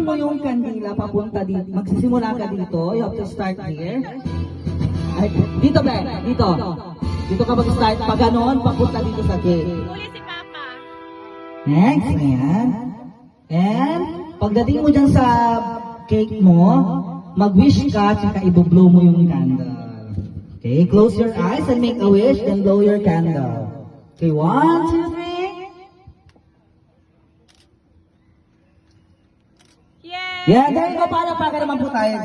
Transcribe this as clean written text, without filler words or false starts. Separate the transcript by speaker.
Speaker 1: mo yung kandila papunta dito. Magsisimula ka dito. You have to start here. Ay, dito ba? Dito. Dito ka mag-start. Pag ganon, papunta dito sa cake.
Speaker 2: Huli si Papa.
Speaker 1: Next, ayan. And, pagdating mo dyan sa cake mo, mag-wish ka, tsaka i-blow mo yung candle. Okay, close your eyes and make a wish, then blow your candle. Okay, 1, 2, 3.
Speaker 2: Yay!
Speaker 1: Yeah, there you go. Para naman po tayo dyan.